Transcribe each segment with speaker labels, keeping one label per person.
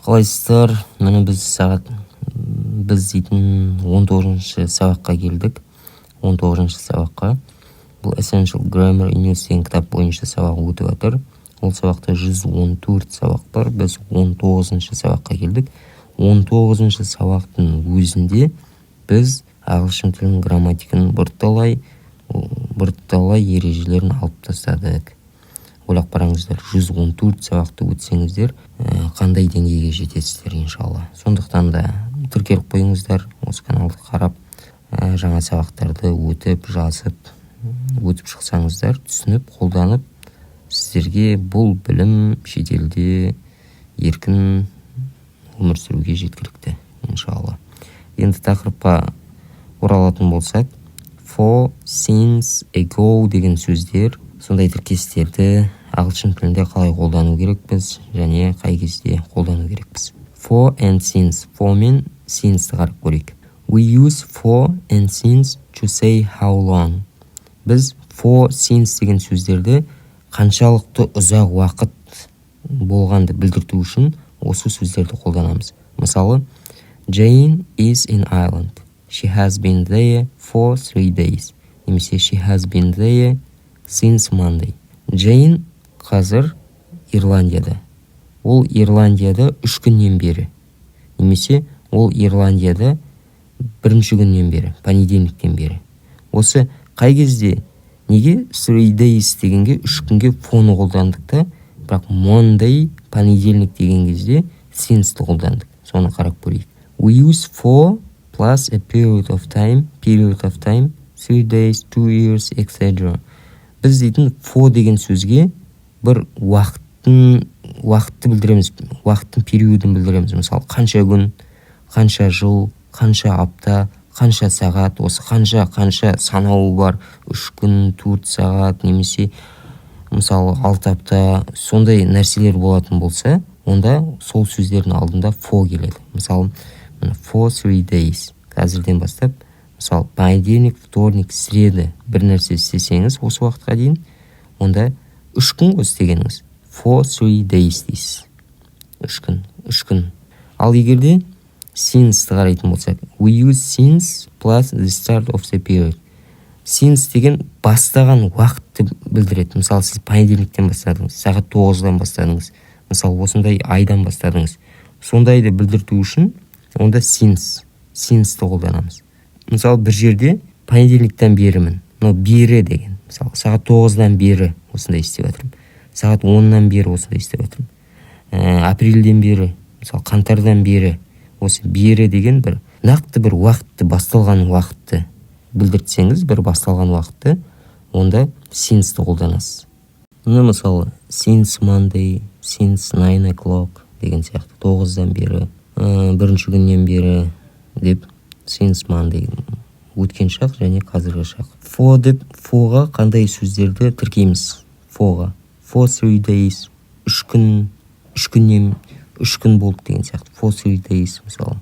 Speaker 1: Қалайсыздар? Міне біз дейтін 19-шы сабаққа келдік. 19-шы сабаққа. Бұл Essential Grammar in Use деген кітап бойынша сабақ өтіп жатыр. Ол сабақта 114 сабақ бар. Біз 19-шы сабаққа келдік. 19-шы сабақтың өзінде біз ағылшын тілінің грамматиканың бірталай ережелерін алып тастадық. Ойлап қараңыздар, 114 сабақты өтсеңіздер, қандай деңгейге жетесіздер иншалла. Сондықтан да тіркеліп қойыңыздар, осы каналды қарап, жаңа сабақтарды өтіп шықсаңыздар, түсініп, қолданып, сіздерге бұл білім шетелде еркін өмір сүруге жеткілікті иншалла. Енді тақырыпқа оралатын болсақ, for, since, ago деген сөздер, сондай тіркестерді ағылшын тілінде қалай қолдану керекпіз және қай кезде қолдану керекпіз. For and since. For мен since'ті қарап көрейік. We use for and since to say how long. Біз for, since деген сөздерді қаншалықты ұзақ уақыт болғанды білдірту үшін осы сөздерді қолданамыз. Мысалы, Jane is in Ireland. She has been there for 3 days. Немесе she has been there since Monday. Jane қазір Ирландияда. Ол Ирландияда 3 күннен бері. Немесе ол Ирландияда 1-ші күннен бері, понедельниктен бері. Осы қай кезде, неге 3 days дегенге 3 күнге фоны қолдандық та, бірақ Monday, понедельник деген кезде since'ті қолдандық. Соны қарап көрейік. We use for plus a period of time, 3 days, 2 years, etc. Біз дейтін for деген сөзге бір уақытты білдіреміз, уақыттың периодын білдіреміз. Мысалы, қанша күн, қанша жыл, қанша апта, қанша сағат, осы қанша санауы бар, 3 күн, 4 сағат, немесе мысалы 6 апта, сондай нәрселер болатын болса, онда сол сөздердің алдында for келеді. Мысалы, for 3 days, қазірден бастап, мысалы, понедельник, вторник, среда бір нәрсе істесеңіз осы уақытқа дейін, онда 3 күн істегеніңіз. For 3 days дейсіз. 3 күн. Ал егерде since'ті қарайтын болсақ, we use since plus the start of the period. Since деген бастаған уақытты білдіреді. Мысалы, сіз понедельниктен бастадыңыз, сағат 9-дан бастадыңыз. Мысалы, осындай айдан бастадыңыз. Сондайды білдірту үшін, онда since'ті қолданамыз. Мысалы, бір жерде понедельниктен берімін. Бері деген. Мысалы, сағат 9-дан бері осындай істеп жатырмын. Сағат 10-нан бері осындай істеп жатырмын. Апрельден бері, мысалы, қаңтардан бері, осы бері деген бір нақты бір уақытты, басталған уақытты білдіртсеңіз, бір басталған уақытты, онда since'ті қолданасыз. Мысалы, since Monday, since 9 o'clock деген сияқты, 9-дан бері, 1-ші күннен бері деп, since Monday, өткен шақ және қазіргі шақ. For деп, forға қандай сөздерді тіркейміз? Forға. For 3 days, 3 күн болды деген сияқты. For 3 days, мысалы.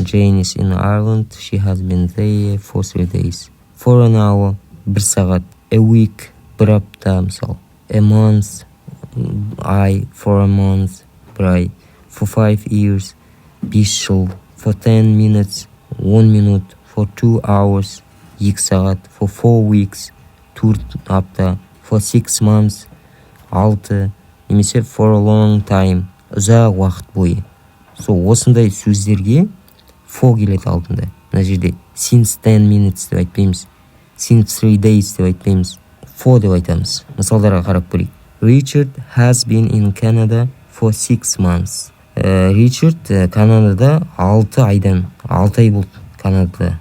Speaker 1: Jane is in Ireland, she has been there for 3 days. For an hour, 1 сағат. A week, 1 апта, мысалы. A month, for a month, 1 ай. For 5 years, 5 жыл. For 10 minutes, 10 минут. For 2 hours, 2 сағат. For 4 weeks, 4 апта. For 6 months, 6. Немесе for a long time, ұзақ уақыт бойы. Осындай сөздерге for келеді алдында. Мына жерде since 10 minutes деп айтпаймыз. Since 3 days деп айтпаймыз. For деп айтамыз. Мысалдарға қарап көрейік. Richard has been in Canada for 6 months. Richard Канадада 6 ай болды Канадада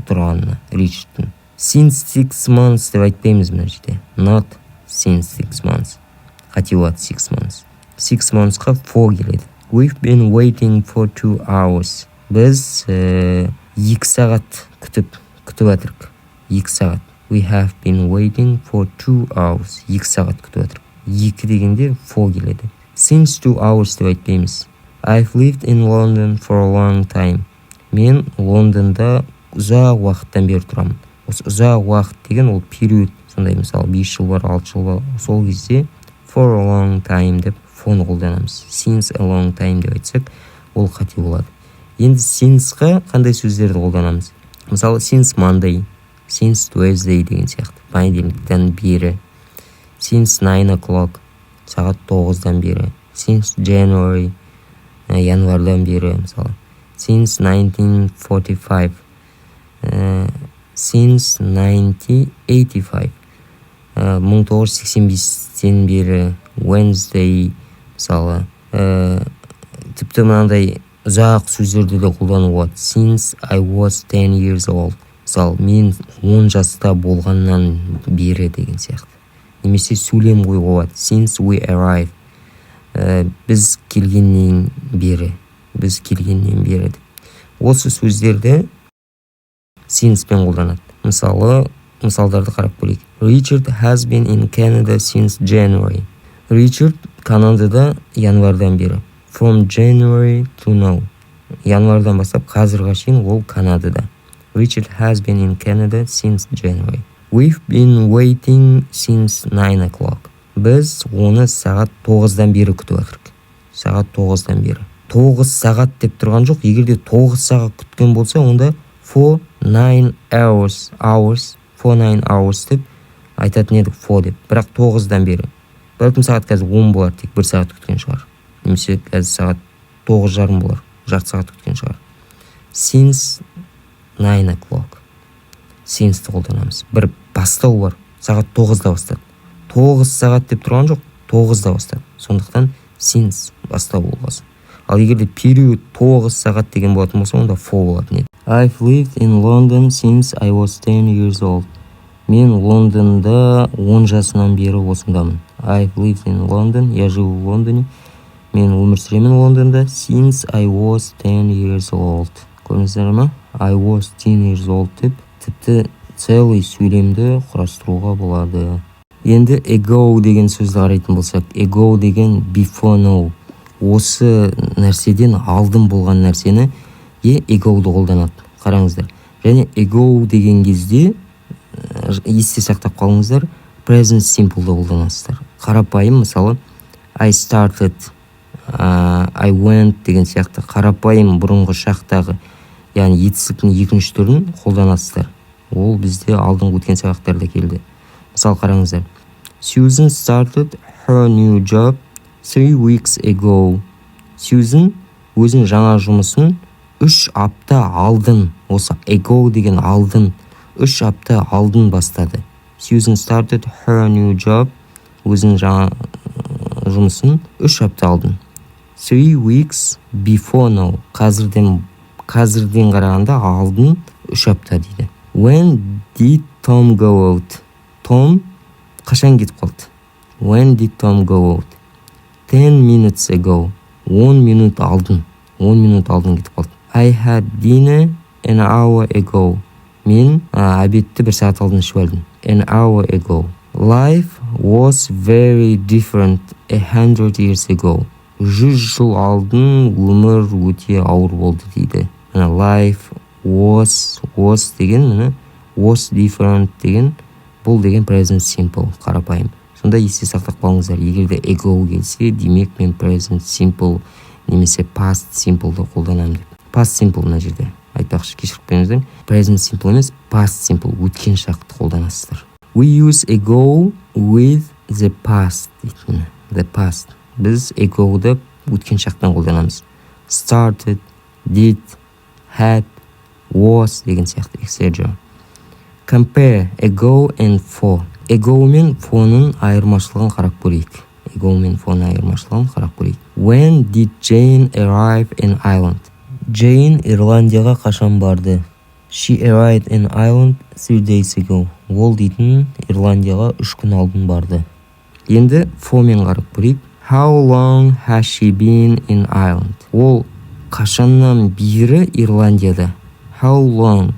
Speaker 1: тұрғанына. Richard'тың. Since 6 months деп айтпаймыз мына жерде. Not since 6 months. Қатиуат 6 months. 6 monthsқа for келеді. We've been waiting for 2 hours. Біз 2 сағат күтіп жатырық. 2 сағат. We have been waiting for 2 hours. 2 сағат күтіп жатырық. 2 дегенде for келеді. Since 2 hours деп айтпаймыз. I've lived in London for a long time. Мен Лондонда ұзақ уақыттан бері тұрамын. Осы ұзақ уақыт деген ол период. Сондай мысалы 5 жыл бар, 6 жыл бар. Сол кезде for a long time деп for'ны қолданамыз. Since a long time деп айтсақ, ол қате болады. Енді since-ға қандай сөздерді қолданамыз? Мысалы, since Monday, since Tuesday деген сияқты. Понедельниктен бері. Since 9 o'clock, сағат 9-дан бері. Since January, январдан бері, мысалы. Since 1945, since 1985, 1985-тен бері. Wednesday, мысалы. Тіпті мынандай ұзақ сөздерді де қолдану болады. Since I was 10 years old. Мысалы, мен 10 жаста болғаннан бері деген сияқты. Немесе сөйлем қоюға болады. Since we arrived. Біз келгеннен бері. Біз келгеннен бері. Осы сөздерді since-пен қолданады. Мысалы, мысалдарды қарап көрейік. Richard has been in Canada since January. Richard Канадада январдан бері. From January to now. Январдан бастап қазірге шейін ол Канадада. Richard has been in Canada since January. We've been waiting since 9 o'clock. Біз оны сағат 9-дан бері күтіп отырмыз. Сағат 9-дан бері. 9 сағат деп тұрған жоқ. Егер де 9 сағат күткен болса, онда for 9 hours деп айтатын едік for деп. Бірақ 9-дан бері. Бәлкім сағат қазір 10 болар, тек 1 сағат күткен шығар. Немесе қазір сағат 9:30 болар, жарты сағат күткен шығар. Since 9 o'clock. Since-ті қолданамыз. Бір бастау бар. Сағат 9-да бастады. 9 сағат деп тұрған жоқ, 9-да бастады. Сондықтан since бастау болғасын. Ал егер де период 9 сағат деген болатын болса, онда for болатын еді. I've lived in London since I was 10 years old. Мен Лондонда 10 жасынан бері осындамын. I've lived in London. Я живу в Лондоне. Мен өмір сүремін Лондонда since I was 10 years old. Көрдіңіздер ме? I was 10 years old деп тіпті целый сөйлемді құрастыруға болады. Енді ago деген сөзді қарайтын болсақ, ago деген before now. Осы нәрседен алдын болған нәрсені ago-ды қолданады. Қараңыздар. Және ago деген кезде есте сақтап қалыңыздар, present simple-ды қолданасыздар. Қарапайым, мысалы, I started, I went деген сияқты қарапайым бұрынғы шақтағы, яғни етістіктің екінші түрін қолданасыздар. Ол бізде алдыңғы өткен сабақтарда келді. Мысалы қараңыздар. Susan started her new job 3 weeks ago. Susan өзінің жаңа жұмысын 3 апта алдын, осы ago деген алдын, 3 апта алдын бастады. Susan started her new job, өзінің жаңа жұмысын 3 апта алдын. 3 weeks before now. Қазірден қарағанда алдын 3 апта дейді. When did Tom go out? Tom қашан кетіп қалды? When did Tom go out? 10 minutes ago. 10 минут алдын. 10 минут алдын кетіп қалды. I had dinner an hour ago. Мен обедті 1 сағат алдын ішіп алдым. An hour ago. Life was very different 100 years ago. 100 жыл алдын өмір өте ауыр болды дейді. Life was деген, was different деген, бұл деген present simple, қарапайым. Сонда есте сақтап қалыңыздар, егер де ago келсе, демек мен present simple немесе past simple-ды қолданамын деп. Past simple мына жерде айтпақшы, кешіріп қойыңыздар. Present simple емес, past simple, өткен шақты қолданасыздар. We use ago with the past. The past. Біз ago-ды өткен шақтан қолданамыз. Started, did, had, was деген сияқты, etc. Compare ago and for. Ago мен for'ның айырмашылығын қарап көрейік. Ago мен for'ның айырмашылығын қарап көрейік. When did Jane arrive in Ireland? Jane Ирландияға қашан барды? She arrived in Ireland 3 days ago. Ол дейтін Ирландияға 3 күн алдын барды. Енді for мен қарап көрейік. How long has she been in Ireland? Ол қашаннан бері Ирландияда? How long?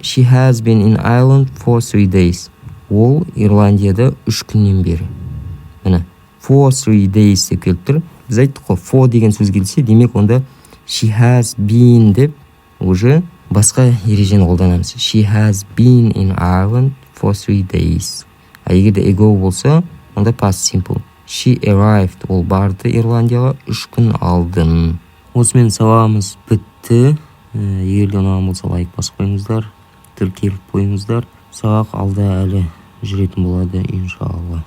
Speaker 1: She has been in Ireland for 3 days. Ол Ирландияда 3 күннен бері. Міне, for 3 days деп келіп тұр. Біз айттық қой, for деген сөз келсе, демек онда she has been деп уже басқа ережені қолданамыз. She has been in Ireland for 3 days. А егер де ago болса, онда past simple. She arrived. Ол барды Ирландияға 3 күн алдын. Осымен сабағымыз бітті. Егер де ұнаған болса лайк басып қойыңыздар, тіркеліп қойыңыздар. Сабақ алда әлі жүретін болады, иншалла.